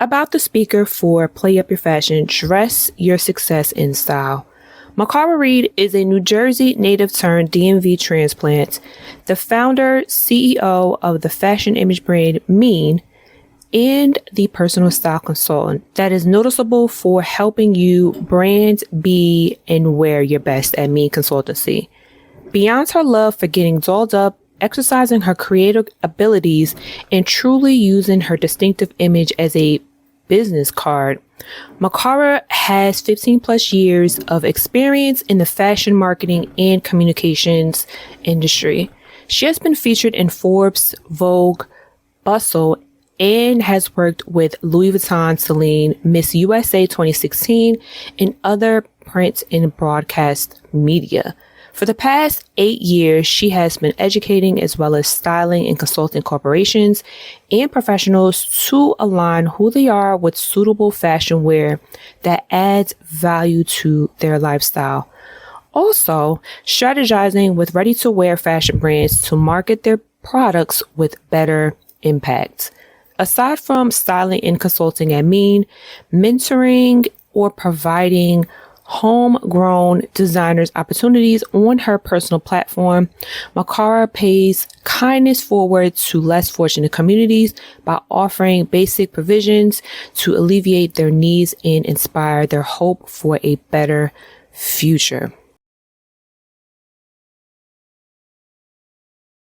about the speaker for Play Up Your Fashion, Dress Your Success in Style. Mikara Reid is a New Jersey native turned DMV transplant, the founder, CEO of the fashion image brand MIIEN, and the personal style consultant that is noticeable for helping you brand, be, and wear your best at MIIEN Consultancy. Beyond her love for getting dolled up, exercising her creative abilities, and truly using her distinctive image as a business card, Mikara has 15 plus years of experience in the fashion marketing and communications industry. She has been featured in Forbes, Vogue, Bustle, and has worked with Louis Vuitton, Celine, Miss USA 2016, and other print and broadcast media. For the past 8 years, she has been educating as well as styling and consulting corporations and professionals to align who they are with suitable fashion wear that adds value to their lifestyle. Also, strategizing with ready-to-wear fashion brands to market their products with better impact. Aside from styling and consulting at MIIEN, mentoring or providing homegrown designers opportunities on her personal platform, Mikara pays kindness forward to less fortunate communities by offering basic provisions to alleviate their needs and inspire their hope for a better future.